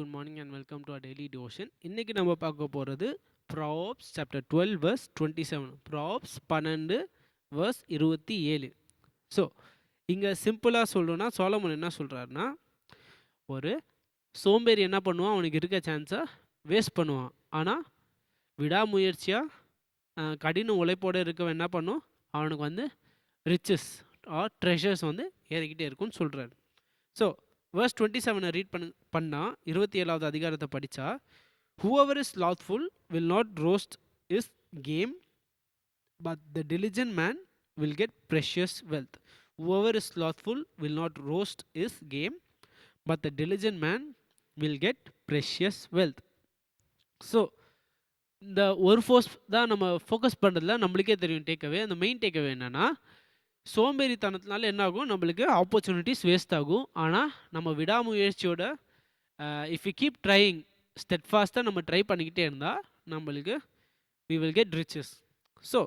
Good morning and welcome to daily devotion. இன்றைக்கி நம்ம பார்க்க போகிறது props chapter 12 verse 27. Props 12 verse 27. So இங்கே சிம்பிளாக சொல்லணும்னா சோலமன் என்ன சொல்கிறாருன்னா, ஒரு சோம்பேறி என்ன பண்ணுவான், அவனுக்கு இருக்க சான்ஸை வேஸ்ட் பண்ணுவான். ஆனால் விடாமுயற்சியாக கடின உழைப்போடு இருக்கவன் என்ன பண்ணும், அவனுக்கு வந்து ரிச்சஸ் ஆர் ட்ரெஷர்ஸ் வந்து ஏறிக்கிட்டே இருக்கும்னு சொல்கிறாரு. ஸோ verse 27 ரீட் பண்ணால் 27வது அதிகாரத்தை படித்தா, whoever is slothful will not roast his game, but the diligent man will get precious wealth. Whoever is slothful will not roast his game, but the diligent man will get precious wealth. So இந்த ஒரு force தான் நம்ம focus பண்ணுறதுல நம்மளுக்கே தெரியும். Takeaway, அந்த main takeaway என்னென்னா, சோம்பேறித்தனத்தினால என்ன ஆகும், நம்மளுக்கு ஆப்பர்ச்சுனிட்டிஸ் வேஸ்ட் ஆகும். ஆனால் நம்ம விடாமுயற்சியோட இஃப் யூ கீப் ட்ரையிங் ஸ்டெட்ஃபாஸ்ட்டாக நம்ம ட்ரை பண்ணிக்கிட்டே இருந்தால் நம்மளுக்கு we will get riches. So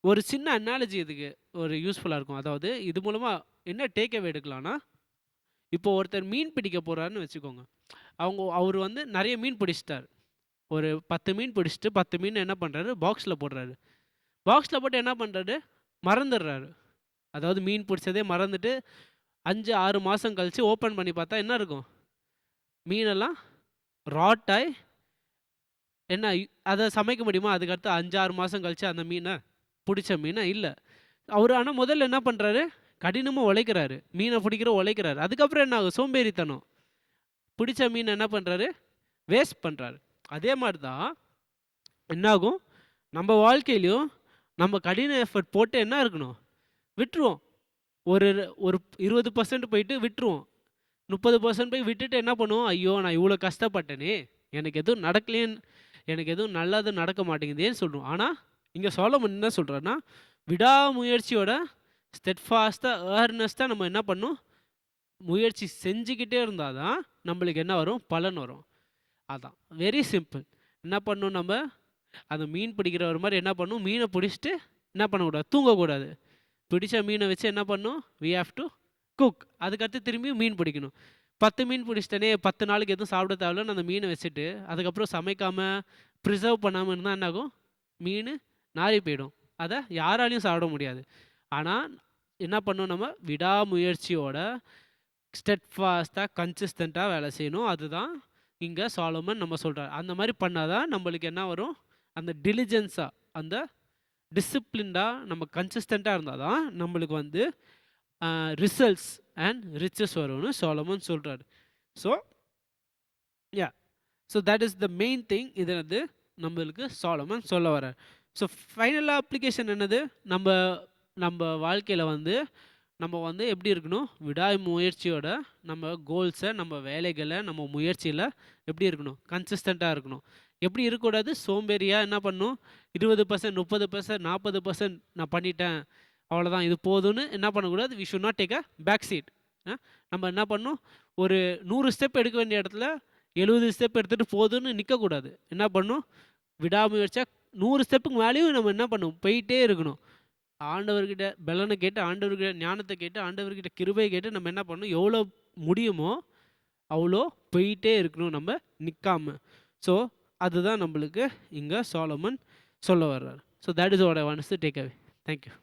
ஒரு சின்ன அனாலஜி இதுக்கு ஒரு யூஸ்ஃபுல்லாக இருக்கும். அதாவது இது மூலமாக என்ன டேக்அவே எடுக்கலாம்னா, இப்போ ஒருத்தர் மீன் பிடிக்க போகிறாருன்னு வச்சுக்கோங்க. அவர் வந்து நிறைய மீன் பிடிச்சிட்டார். ஒரு 10 மீன் பிடிச்சிட்டு 10 மீன் என்ன பண்ணுறாரு, பாக்ஸில் போடுறாரு. பாக்ஸில் போட்டு என்ன பண்ணுறாரு, மறந்துடுறாரு. அதாவது மீன் பிடிச்சதே மறந்துட்டு 5-6 மாதம் கழித்து ஓப்பன் பண்ணி பார்த்தா என்ன இருக்கும், மீனெல்லாம் ராட்டாய். என்ன அதை சமைக்க முடியுமா? அதுக்கடுத்து 5-6 மாதம் கழித்து அந்த மீனை பிடிச்ச மீனை இல்லை. அவர் ஆனால் முதல்ல என்ன பண்ணுறாரு, கடினமாக உழைக்கிறாரு, மீனை பிடிக்கிற உழைக்கிறாரு. அதுக்கப்புறம் என்ன ஆகும், சோம்பேறித்தனம், பிடிச்ச மீன் என்ன பண்ணுறாரு, வேஸ்ட் பண்ணுறாரு. அதே மாதிரி தான் என்னாகும் நம்ம வாழ்க்கையிலையும், நம்ம கடின எஃபர்ட் போட்டு என்ன இருக்கணும், விட்டுருவோம். ஒரு ஒரு 20% போயிட்டு விட்டுருவோம். 30% போய் விட்டுட்டு என்ன பண்ணுவோம், ஐயோ நான் இவ்வளோ கஷ்டப்பட்டேனே, எனக்கு எதுவும் நடக்கலேன்னு, எனக்கு எதுவும் நல்லது நடக்க மாட்டேங்குதேன்னு சொல்லுவோம். ஆனால் இங்கே சோலமன் என்ன சொல்கிறாருன்னா, விடாமுயற்சியோட ஸ்டெட்ஃபாஸ்ட்டாக ஏர்னஸ்ட்டாக நம்ம என்ன பண்ணணும், முயற்சி செஞ்சுக்கிட்டே இருந்தால் தான் நம்மளுக்கு என்ன வரும், பலன் வரும். அதான் வெரி சிம்பிள். என்ன பண்ணணும், நம்ம அந்த மீன் பிடிக்கிறவர் மாதிரி என்ன பண்ணணும், மீனை பிடிச்சிட்டு என்ன பண்ணக்கூடாது, தூங்கக்கூடாது. பிடிச்ச மீனை வச்சு என்ன பண்ணணும், வி ஹாவ் டு குக். அதுக்கடுத்து திரும்பியும் மீன் பிடிக்கணும். 10 மீன் பிடிச்சிட்டனே, 10 நாளுக்கு எதுவும் சாப்பிட தேவையில்லன்னு அந்த மீனை வச்சுட்டு அதுக்கப்புறம் சமைக்காமல் ப்ரிசர்வ் பண்ணாமல் இருந்தால் என்னாகும், மீன் நாரி போயிடும். அதை யாராலையும் சாப்பிட முடியாது. ஆனால் என்ன பண்ணணும், நம்ம விடாமுயற்சியோட ஸ்டெட்ஃபாஸ்ட்டாக கன்சிஸ்டண்ட்டாக வேலை செய்யணும். அதுதான் இங்கே சாலமன் நம்ம சொல்கிறார். அந்த மாதிரி பண்ணால் தான் நம்மளுக்கு என்ன வரும், அந்த டிலிஜென்ஸாக, அந்த டிசிப்ளின்டாக நம்ம கன்சிஸ்டண்ட்டாக இருந்தால் தான் நம்மளுக்கு வந்து ரிசல்ட்ஸ் அண்ட் ரிச்சஸ் வரும்னு சாலமன் சொல்கிறார். So so that is the main thing. இது வந்து நம்மளுக்கு சாலமன் சொல்ல வர்றார். ஸோ ஃபைனலாக அப்ளிகேஷன் என்னது, நம்ம வாழ்க்கையில் வந்து நம்ம வந்து எப்படி இருக்கணும், விடாமுயற்சியோட நம்ம கோல்ஸை, நம்ம வேலைகளை, நம்ம முயற்சியில் எப்படி இருக்கணும், கன்சிஸ்டண்ட்டாக இருக்கணும். எப்படி இருக்கக்கூடாது, சோம்பேறியாக என்ன பண்ணணும், 20%, 30%, 40% நான் பண்ணிட்டேன், அவ்வளோதான் இது போதும்னு என்ன பண்ணக்கூடாது. We should not take a back seat. நம்ம என்ன பண்ணணும், ஒரு 100 ஸ்டெப் எடுக்க வேண்டிய இடத்துல 70 ஸ்டெப் எடுத்துகிட்டு போதும்னு நிற்கக்கூடாது. என்ன பண்ணணும், விடாமுயற்சியாக 100 ஸ்டெப்புக்கு மேலேயும் நம்ம என்ன பண்ணணும், போயிட்டே இருக்கணும். ஆண்டவர்கிட்ட பலனை கேட்டு, ஆண்டவர்கிட்ட ஞானத்தை கேட்டு, ஆண்டவர்கிட்ட கிருபையை கேட்டு நம்ம என்ன பண்ணணும், எவ்வளோ முடியுமோ அவ்வளோ போயிட்டே இருக்கணும், நம்ம நிற்காம. ஸோ அதுதான் நம்மளுக்கு இங்கே சாலமன் சொல்ல வர்றார். So that is what I want to take away. Thank you.